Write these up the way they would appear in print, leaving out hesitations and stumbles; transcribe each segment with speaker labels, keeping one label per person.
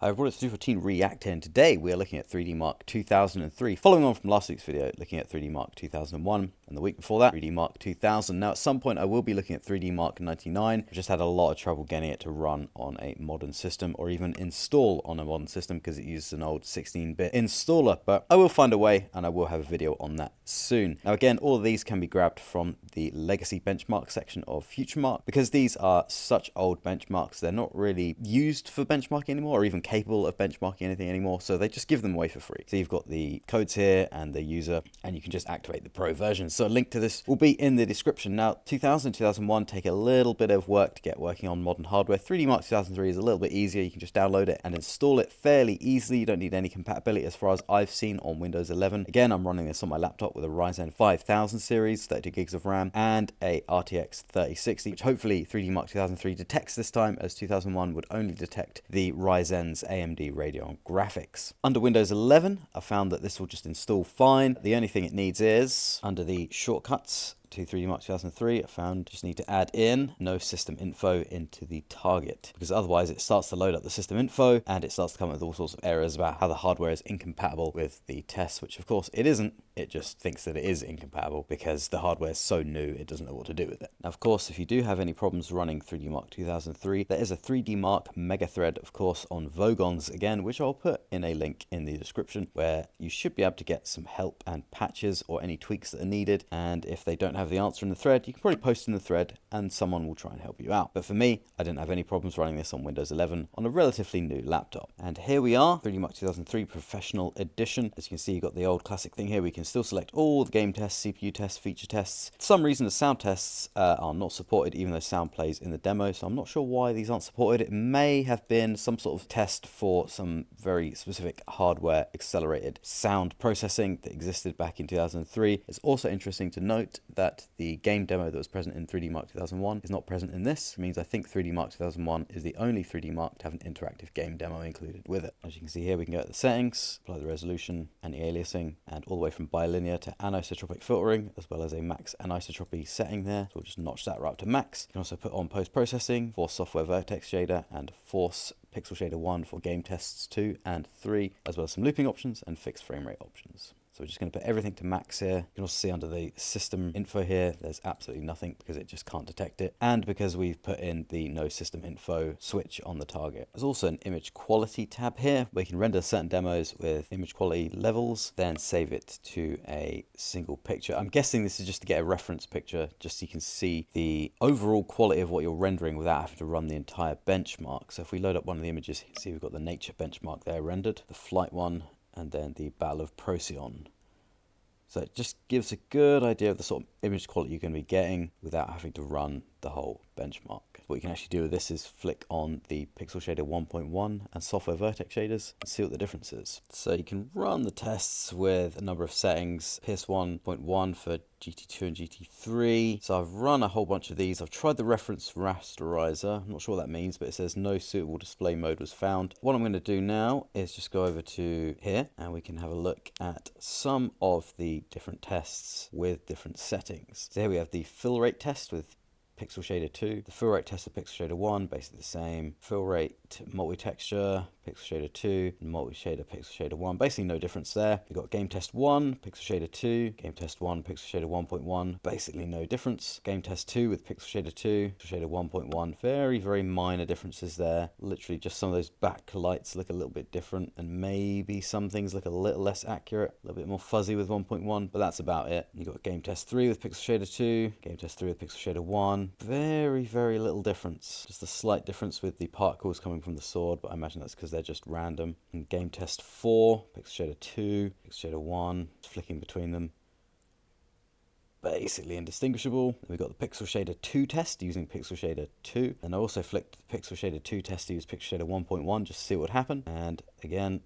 Speaker 1: Hi everyone, it's 314 React here, and today we are looking at 3DMark 2003, following on from last week's video, looking at 3DMark 2001, and the week before that, 3DMark 2000. Now at some point I will be looking at 3DMark99. I've just had a lot of trouble getting it to run on a modern system, or even install on a modern system, because it uses an old 16-bit installer, but I will find a way, and I will have a video on that soon. Now again, all of these can be grabbed from the legacy benchmark section of Futuremark, because these are such old benchmarks, they're not really used for benchmarking anymore, or even capable of benchmarking anything anymore, so they just give them away for free. So you've got the codes here and the user, and you can just activate the pro version. So a link to this will be in the description. Now 2000 2001 take a little bit of work to get working on modern hardware. 3DMark 2003 is a little bit easier. You can just download it and install it fairly easily. You don't need any compatibility as far as I've seen on Windows 11. Again, I'm running this on my laptop with a Ryzen 5000 series, 32 gigs of RAM, and a RTX 3060, which hopefully 3DMark 2003 detects this time, as 2001 would only detect the Ryzen's AMD Radeon graphics. Under Windows 11, I found that this will just install fine. The only thing it needs is, under the shortcuts to 3DMark 2003, I found just need to add in no system info into the target, because otherwise it starts to load up the system info and it starts to come up with all sorts of errors about how the hardware is incompatible with the tests, which of course it isn't. It just thinks that it is incompatible because the hardware is so new it doesn't know what to do with it. Now of course, if you do have any problems running 3DMark 2003, there is a 3DMark mega thread of course on VOGONS again, which I'll put in a link in the description, where you should be able to get some help and patches or any tweaks that are needed. And if they don't have the answer in the thread, you can probably post in the thread and someone will try and help you out. But for me, I didn't have any problems running this on Windows 11 on a relatively new laptop. And here we are, 3DMark 2003 Professional Edition. As you can see, you've got the old classic thing here. We can still select all the game tests, CPU tests, feature tests. For some reason, the sound tests are not supported, even though sound plays in the demo. So I'm not sure why these aren't supported. It may have been some sort of test for some very specific hardware accelerated sound processing that existed back in 2003. It's also interesting to note that the game demo that was present in 3DMark 2001 is not present in this. It means I think 3DMark 2001 is the only 3DMark to have an interactive game demo included with it. As you can see here, we can go to the settings, apply the resolution, anti-aliasing, and all the way from bilinear to anisotropic filtering, as well as a max anisotropy setting there. So we'll just notch that right up to max. You can also put on post-processing, force software vertex shader, and force pixel shader 1 for game tests 2 and 3, as well as some looping options and fixed frame rate options. So we're just going to put everything to max here. You can also see under the system info here, there's absolutely nothing because it just can't detect it. And because we've put in the no system info switch on the target. There's also an image quality tab here where you can render certain demos with image quality levels, then save it to a single picture. I'm guessing this is just to get a reference picture, just so you can see the overall quality of what you're rendering without having to run the entire benchmark. So if we load up one of the images, you can see we've got the nature benchmark there rendered, the flight one, and then the Battle of Procyon. So it just gives a good idea of the sort of image quality you're going to be getting without having to run the whole benchmark. What you can actually do with this is flick on the pixel shader 1.1 and software vertex shaders and see what the difference is. So you can run the tests with a number of settings, PS1.1 for GT2 and GT3. So I've run a whole bunch of these. I've tried the reference rasterizer. I'm not sure what that means, but it says no suitable display mode was found. What I'm going to do now is just go over to here and we can have a look at some of the different tests with different settings. So here we have the fill rate test with pixel shader 2, the fill rate test of pixel shader 1, basically the same, fill rate multi-texture, pixel shader 2, and multi-shader pixel shader 1, basically no difference there. We've got game test 1, pixel shader 2, game test 1, pixel shader 1.1, basically no difference. Game test 2 with pixel shader 2, pixel shader 1.1, very minor differences there. Literally just some of those backlights look a little bit different, and maybe some things look a little less accurate, a little bit more fuzzy with 1.1, but that's about it. You've got game test 3 with pixel shader 2, game test 3 with pixel shader 1, very little difference. Just a slight difference with the particles coming from the sword, but I imagine that's because they're just random. And game test 4, pixel shader 2, pixel shader 1, flicking between them, basically indistinguishable. Then we've got the pixel shader 2 test using pixel shader 2, and I also flicked the pixel shader 2 test to use pixel shader 1.1 just to see what would happen, and again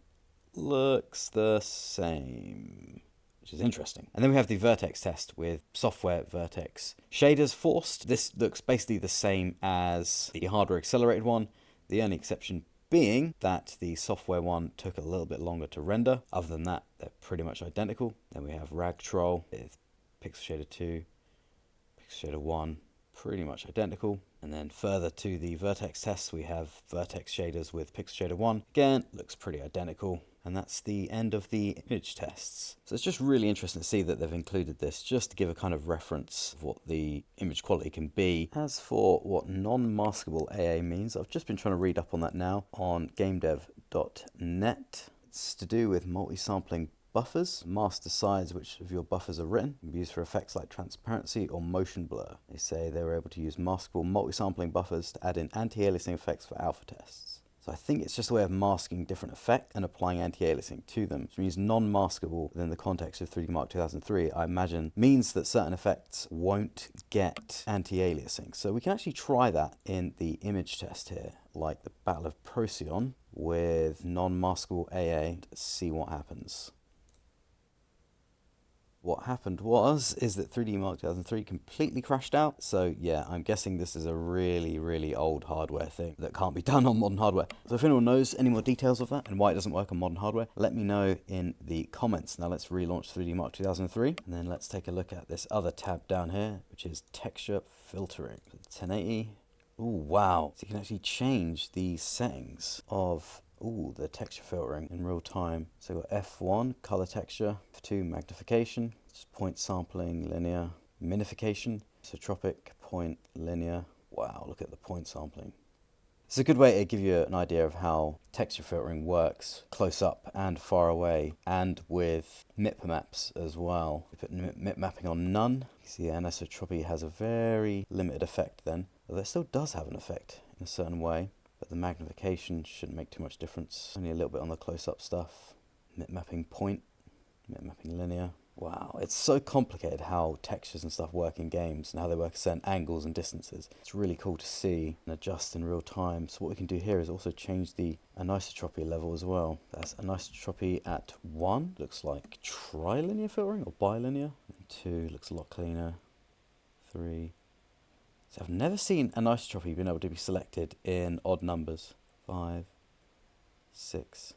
Speaker 1: looks the same, which is interesting. And then we have the vertex test with software vertex shaders forced. This looks basically the same as the hardware accelerated one, the only exception being that the software one took a little bit longer to render. Other than that, they're pretty much identical. Then we have ragtroll with pixel shader 2, pixel shader 1, pretty much identical. And then further to the vertex tests, we have vertex shaders with Pixel Shader 1. Again, looks pretty identical. And that's the end of the image tests. So it's just really interesting to see that they've included this just to give a kind of reference of what the image quality can be. As for what non-maskable AA means, I've just been trying to read up on that now on gamedev.net. It's to do with multi-sampling buffers. Mask the size which of your buffers are written. Can be used for effects like transparency or motion blur. They say they were able to use maskable multi-sampling buffers to add in anti-aliasing effects for alpha tests. So I think it's just a way of masking different effects and applying anti-aliasing to them. Which means non-maskable within the context of 3DMark 2003, I imagine, means that certain effects won't get anti-aliasing. So we can actually try that in the image test here, like the Battle of Procyon with non-maskable AA, to see what happens. What happened is that 3DMark 2003 completely crashed out. So yeah, I'm guessing this is a really, really old hardware thing that can't be done on modern hardware. So if anyone knows any more details of that and why it doesn't work on modern hardware, let me know in the comments. Now let's relaunch 3DMark 2003, and then let's take a look at this other tab down here, which is texture filtering. 1080. Oh wow, so you can actually change the settings of the texture filtering in real time. So we've got F1, color texture, F2, magnification, point sampling, linear, minification, isotropic, point, linear. Wow, look at the point sampling. It's a good way to give you an idea of how texture filtering works close up and far away, and with MIP maps as well. We put MIP mapping on none. You see anisotropy has a very limited effect then, although it still does have an effect in a certain way. But the magnification shouldn't make too much difference. Only a little bit on the close-up stuff. MIP mapping point, MIP mapping linear. Wow, it's so complicated how textures and stuff work in games and how they work at certain angles and distances. It's really cool to see and adjust in real time. So what we can do here is also change the anisotropy level as well. That's anisotropy at 1. Looks like trilinear filtering or bilinear. And 2 looks a lot cleaner. 3. So I've never seen anisotropy being able to be selected in odd numbers. 5, 6,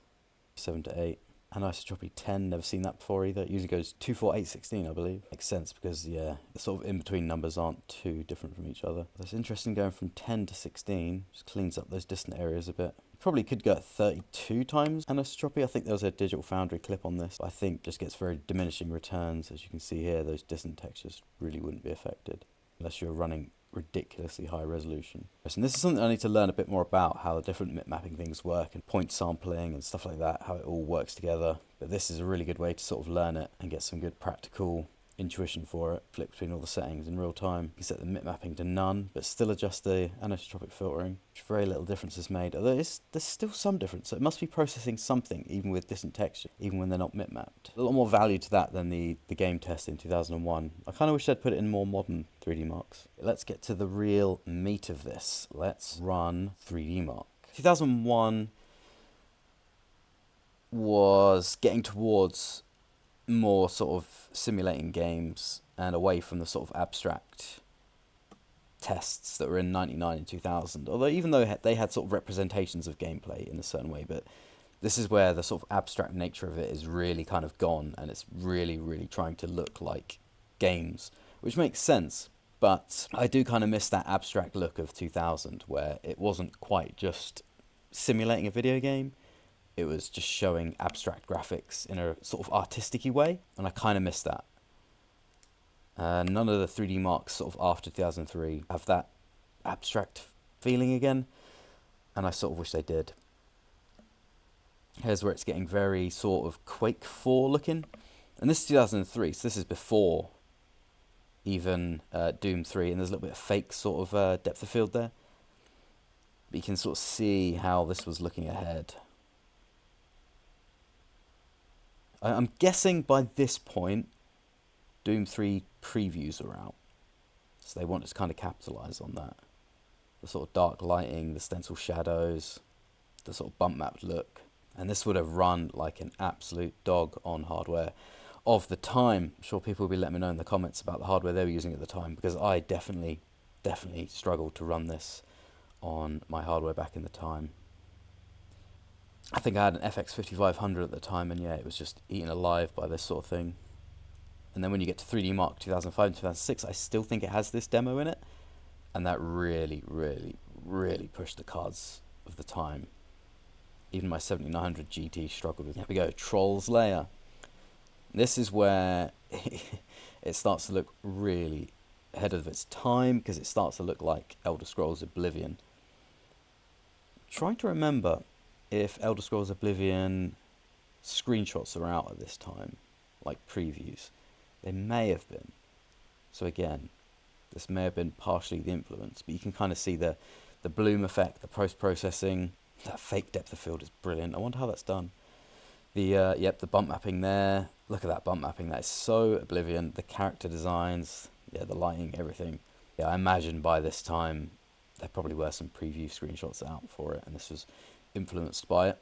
Speaker 1: 7 to 8. Anisotropy 10, never seen that before either. It usually goes 2, 4, 8, 16, I believe. Makes sense because, yeah, the sort of in-between numbers aren't too different from each other. That's interesting going from 10 to 16. Just cleans up those distant areas a bit. Probably could go at 32 times anisotropy. I think there was a Digital Foundry clip on this. But I think just gets very diminishing returns. As you can see here, those distant textures really wouldn't be affected unless you're running ridiculously high resolution. And this is something I need to learn a bit more about, how the different MIP mapping things work and point sampling and stuff like that, how it all works together. But this is a really good way to sort of learn it and get some good practical intuition for it. Flip between all the settings in real time. You can set the MIP mapping to none, but still adjust the anisotropic filtering, which very little difference is made. Although there's still some difference, so it must be processing something, even with distant texture, even when they're not MIP mapped. A lot more value to that than the game test in 2001. I kind of wish they'd put it in more modern 3DMarks. Let's get to the real meat of this. Let's run 3DMark. 2001 was getting towards more sort of simulating games and away from the sort of abstract tests that were in 99 and 2000. Although even though they had sort of representations of gameplay in a certain way, but this is where the sort of abstract nature of it is really kind of gone, and it's really, really trying to look like games, which makes sense. But I do kind of miss that abstract look of 2000, where it wasn't quite just simulating a video game. It was just showing abstract graphics in a sort of artistic-y way, and I kind of miss that. None of the 3DMarks sort of after 2003 have that abstract feeling again, and I sort of wish they did. Here's where it's getting very sort of Quake 4 looking, and this is 2003, so this is before even Doom 3, and there's a little bit of fake sort of depth of field there. But you can sort of see how this was looking ahead. I'm guessing by this point, Doom 3 previews are out. So they want to kind of capitalise on that. The sort of dark lighting, the stencil shadows, the sort of bump mapped look. And this would have run like an absolute dog on hardware of the time. I'm sure people will be letting me know in the comments about the hardware they were using at the time, because I definitely struggled to run this on my hardware back in the time. I think I had an FX 5500 at the time, and yeah, it was just eaten alive by this sort of thing. And then when you get to 3DMark 2005 and 2006, I still think it has this demo in it. And that really, really, really pushed the cards of the time. Even my 7900 GT struggled with it. Here we go, Trolls Lair. This is where it starts to look really ahead of its time, because it starts to look like Elder Scrolls Oblivion. Trying to remember if Elder Scrolls Oblivion screenshots are out at this time, like previews. They may have been. So again, this may have been partially the influence, but you can kind of see the bloom effect, the post-processing. That fake depth of field is brilliant. I wonder how that's done. The yep, the bump mapping there. Look at that bump mapping. That is so Oblivion. The character designs, yeah, the lighting, everything. Yeah, I imagine by this time there probably were some preview screenshots out for it, and this was influenced by it.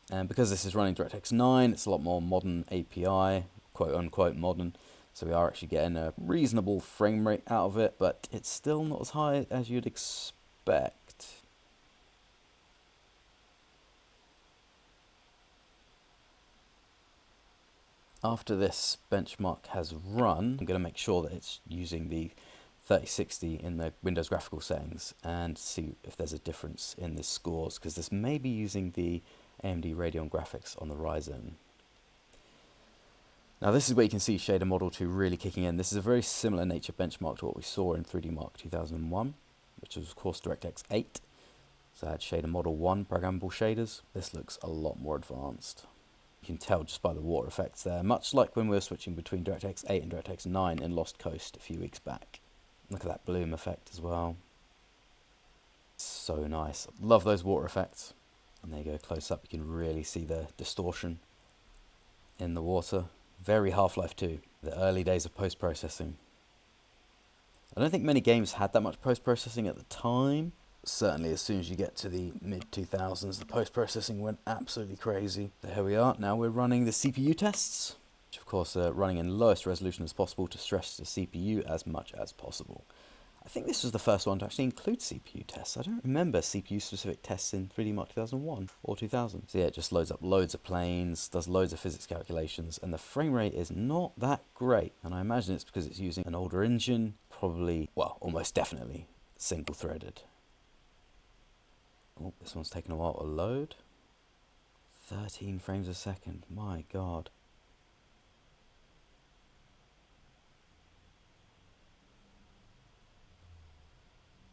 Speaker 1: And because this is running DirectX 9, it's a lot more modern API, quote unquote modern. So we are actually getting a reasonable frame rate out of it, but it's still not as high as you'd expect. After this benchmark has run, I'm going to make sure that it's using the 3060 in the Windows graphical settings and see if there's a difference in the scores, because this may be using the AMD Radeon graphics on the Ryzen. Now this is where you can see Shader Model 2 really kicking in. This is a very similar nature benchmark to what we saw in 3DMark 2001, which was of course DirectX 8. So I had Shader Model 1 programmable shaders. This looks a lot more advanced. You can tell just by the water effects there, much like when we were switching between DirectX 8 and DirectX 9 in Lost Coast a few weeks back. Look at that bloom effect as well. So nice. Love those water effects. And there you go, close up, you can really see the distortion in the water. Very Half-Life 2, the early days of post-processing. I don't think many games had that much post-processing at the time. Certainly as soon as you get to the mid-2000s, the post-processing went absolutely crazy. So here we are, now we're running the CPU tests, which of course are running in lowest resolution as possible to stress the CPU as much as possible. I think this was the first one to actually include CPU tests. I don't remember CPU-specific tests in 3DMark 2001 or 2000. So yeah, it just loads up loads of planes, does loads of physics calculations, and the frame rate is not that great. And I imagine it's because it's using an older engine, probably, well, almost definitely single-threaded. Oh, this one's taking a while to load. 13 frames a second, my god.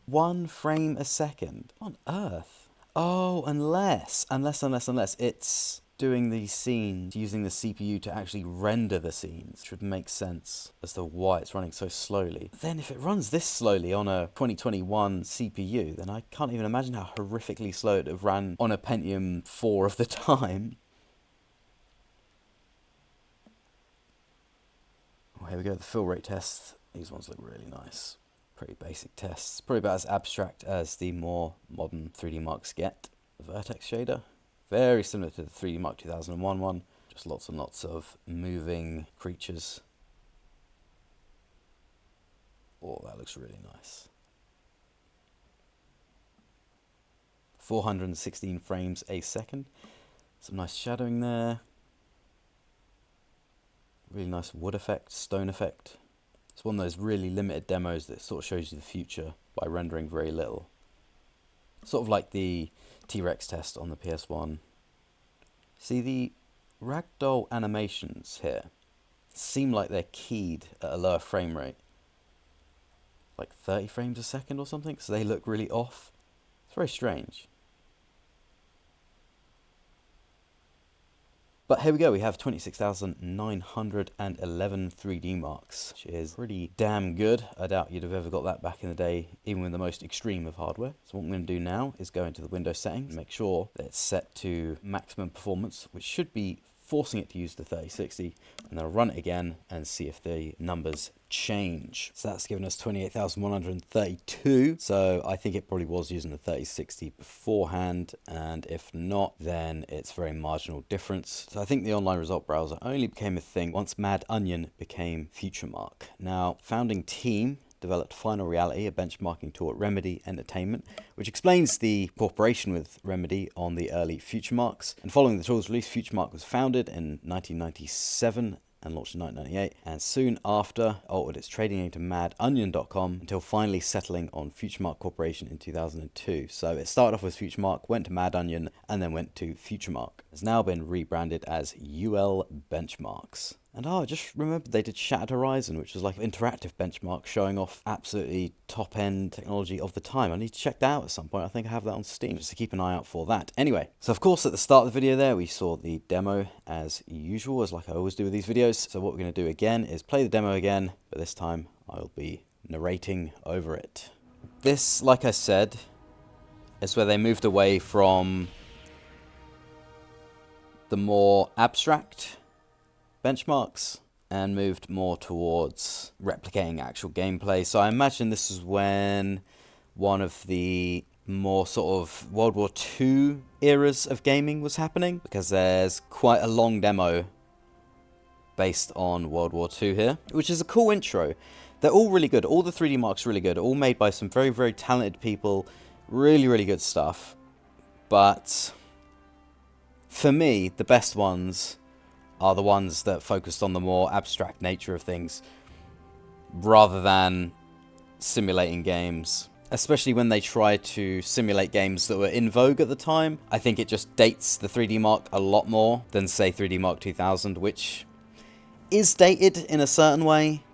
Speaker 1: One frame a second? What on earth? Oh, unless it's doing these scenes using the CPU to actually render the scenes. Should make sense as to why it's running so slowly. Then if it runs this slowly on a 2021 CPU, then I can't even imagine how horrifically slow it would have ran on a Pentium 4 of the time. Oh, here we go, the fill rate tests. These ones look really nice. Pretty basic tests. Probably about as abstract as the more modern 3DMarks get. The vertex shader. Very similar to the 3DMark 2001 one. Just lots and lots of moving creatures. Oh, that looks really nice. 416 frames a second. Some nice shadowing there. Really nice wood effect, stone effect. It's one of those really limited demos that sort of shows you the future by rendering very little. Sort of like the T-Rex test on the PS1. See, the ragdoll animations here seem like they're keyed at a lower frame rate. Like 30 frames a second or something, so they look really off. It's very strange. But here we go, we have 26,911 3DMarks, which is pretty damn good. I doubt you'd have ever got that back in the day, even with the most extreme of hardware. So what I'm going to do now is go into the Windows settings and make sure that it's set to maximum performance, which should be forcing it to use the 3060, and then I'll run it again and see if the numbers change. So that's given us 28,132. So I think it probably was using the 3060 beforehand, and if not, then it's very marginal difference. So I think the online result browser only became a thing once Mad Onion became Futuremark. Now, founding team developed Final Reality, a benchmarking tool at Remedy Entertainment, which explains the cooperation with Remedy on the early Futuremarks. And following the tool's release, Futuremark was founded in 1997 and launched in 1998, and soon after altered its trading name to MadOnion.com until finally settling on Futuremark Corporation in 2002. So it started off with Futuremark, went to Mad Onion, and then went to Futuremark. It's now been rebranded as UL Benchmarks. And I just remembered they did Shattered Horizon, which was like an interactive benchmark showing off absolutely top-end technology of the time. I need to check that out at some point. I think I have that on Steam, just to keep an eye out for that. Anyway, so of course at the start of the video there, we saw the demo as usual, as like I always do with these videos. So what we're going to do again is play the demo again, but this time I'll be narrating over it. This, like I said, is where they moved away from the more abstract benchmarks and moved more towards replicating actual gameplay. So I imagine this is when one of the more sort of World War II eras of gaming was happening, because there's quite a long demo based on World War II here, which is a cool intro. They're all really good. All the 3D Marks are really good, all made by some very, very talented people. Really, really good stuff. But for me, the best ones are the ones that focused on the more abstract nature of things rather than simulating games, especially when they try to simulate games that were in vogue at the time. I think it just dates the 3D Mark a lot more than, say, 3D Mark 2000, which is dated in a certain way,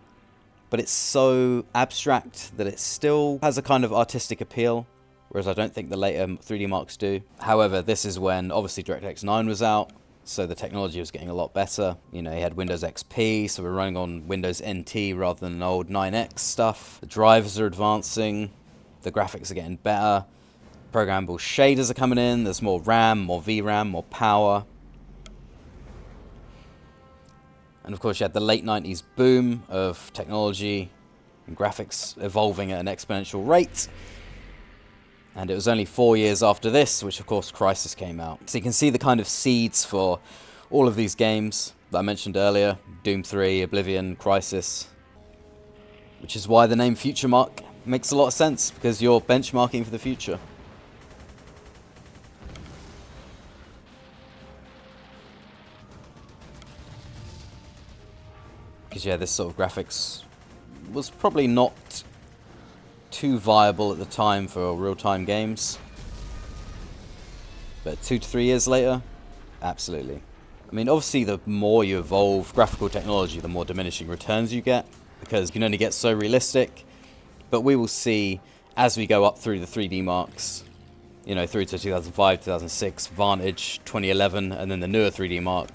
Speaker 1: but it's so abstract that it still has a kind of artistic appeal, whereas I don't think the later 3D Marks do. However, this is when obviously DirectX 9 was out, so the technology was getting a lot better. You know, you had Windows XP, so we're running on Windows NT rather than old 9X stuff. The drivers are advancing, the graphics are getting better, programmable shaders are coming in, there's more RAM, more VRAM, more power. And of course you had the late 90s boom of technology and graphics evolving at an exponential rate. And it was only 4 years after this, which of course Crysis came out. So you can see the kind of seeds for all of these games that I mentioned earlier. Doom 3, Oblivion, Crysis. Which is why the name Futuremark makes a lot of sense, because you're benchmarking for the future. Because yeah, this sort of graphics was probably not too viable at the time for real-time games, but 2 to 3 years later, absolutely. I mean, obviously the more you evolve graphical technology, the more diminishing returns you get, because you can only get so realistic. But we will see as we go up through the 3D Marks, you know, through to 2005, 2006, Vantage, 2011, and then the newer 3D Mark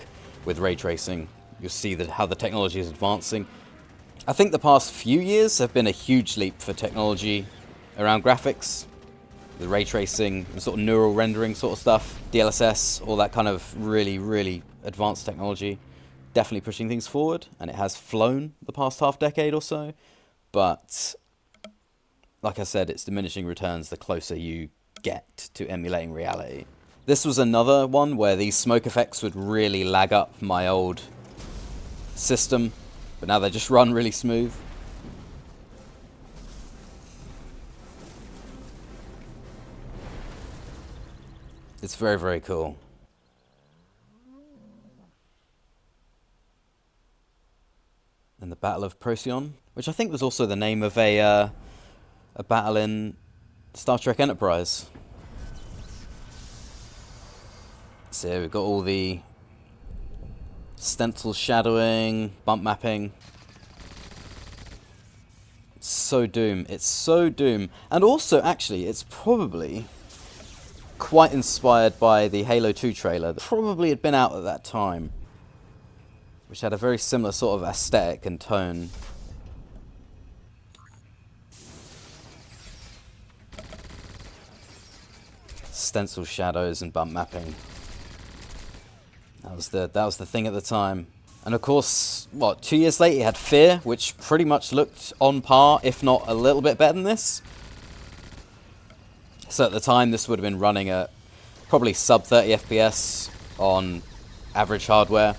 Speaker 1: with ray tracing. You'll see that how the technology is advancing. I think the past few years have been a huge leap for technology around graphics. The ray tracing and sort of neural rendering sort of stuff. DLSS, all that kind of really, really advanced technology. Definitely pushing things forward, and it has flown the past half decade or so. But like I said, it's diminishing returns the closer you get to emulating reality. This was another one where these smoke effects would really lag up my old system, but now they just run really smooth. It's very, very cool. And the Battle of Procyon, which I think was also the name of a battle in Star Trek Enterprise. So we've got all the stencil shadowing, bump mapping. It's so Doom. It's so Doom. And also, actually, it's probably quite inspired by the Halo 2 trailer that probably had been out at that time, which had a very similar sort of aesthetic and tone. Stencil shadows and bump mapping. That was the thing at the time. And of course, what, 2 years later, you had Fear, which pretty much looked on par, if not a little bit better than this. So at the time, this would have been running at probably sub 30 FPS on average hardware.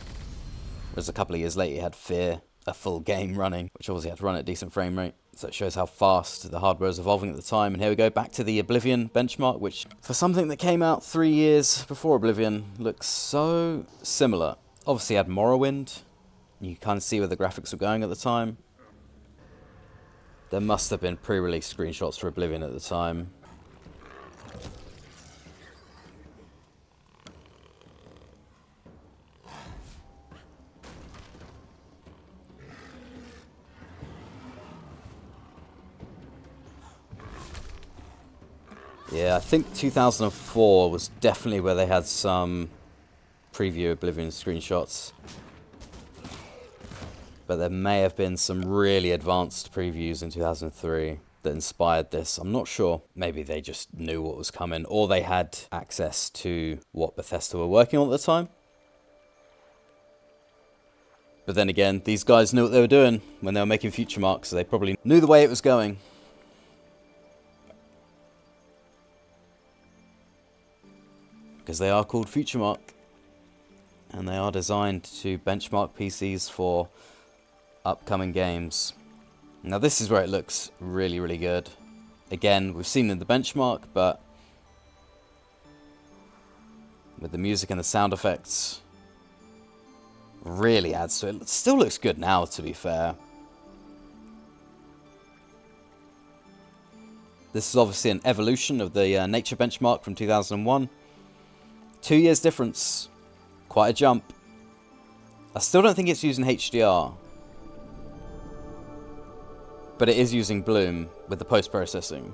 Speaker 1: Whereas a couple of years later, you had Fear, a full game running, which obviously had to run at a decent frame rate. So it shows how fast the hardware was evolving at the time. And here we go, back to the Oblivion benchmark, which for something that came out 3 years before Oblivion looks so similar. Obviously had Morrowind, You kind of see where the graphics were going at the time. There must have been pre-release screenshots for Oblivion at the time. Yeah, I think 2004 was definitely where they had some preview Oblivion screenshots. But there may have been some really advanced previews in 2003 that inspired this. I'm not sure. Maybe they just knew what was coming, or they had access to what Bethesda were working on at the time. But then again, these guys knew what they were doing when they were making Futuremark, so they probably knew the way it was going. Because they are called Futuremark, and they are designed to benchmark PCs for upcoming games. Now this is where it looks really, really good. Again, we've seen in the benchmark, but with the music and the sound effects, really adds to it. It still looks good now, to be fair. This is obviously an evolution of the Nature benchmark from 2001. 2 years difference. Quite a jump. I still don't think it's using HDR. But it is using Bloom with the post-processing.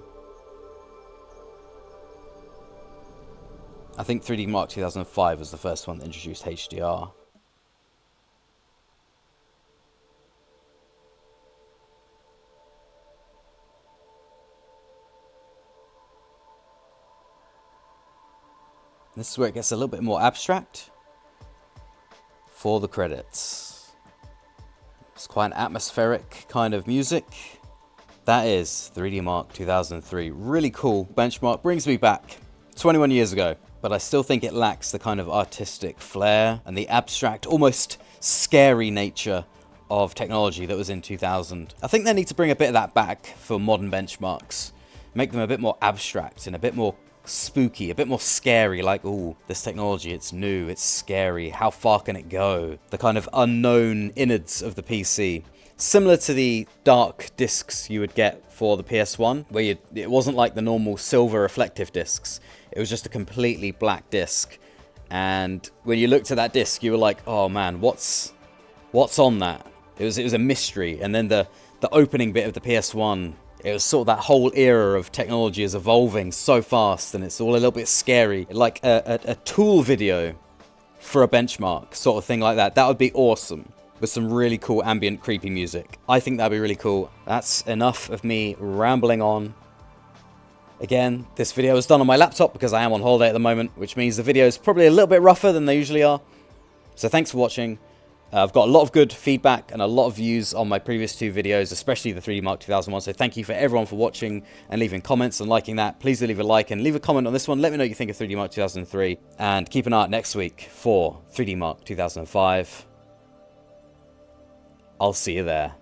Speaker 1: I think 3DMark 2005 was the first one that introduced HDR. This is where it gets a little bit more abstract for the credits. It's quite an atmospheric kind of music. That is 3DMark 2003. Really cool benchmark. Brings me back 21 years ago. But I still think it lacks the kind of artistic flair and the abstract, almost scary nature of technology that was in 2000. I think they need to bring a bit of that back for modern benchmarks. Make them a bit more abstract and a bit more spooky, a bit more scary, like, ooh, this technology, it's new, it's scary, how far can it go? The kind of unknown innards of the PC. Similar to the dark discs you would get for the PS1, where it wasn't like the normal silver reflective discs. It was just a completely black disc. And when you looked at that disc, you were like, oh man, what's on that? It was a mystery. And then the opening bit of the PS1, it was sort of that whole era of technology is evolving so fast, and it's all a little bit scary. Like a tool video for a benchmark, sort of thing like that. That would be awesome, with some really cool ambient creepy music. I think that'd be really cool. That's enough of me rambling on. Again, this video is done on my laptop because I am on holiday at the moment, which means the video is probably a little bit rougher than they usually are. So thanks for watching. I've got a lot of good feedback and a lot of views on my previous two videos, especially the 3DMark 2001. So thank you for everyone for watching and leaving comments and liking that. Please do leave a like and leave a comment on this one. Let me know what you think of 3DMark 2003. And keep an eye out next week for 3DMark 2005. I'll see you there.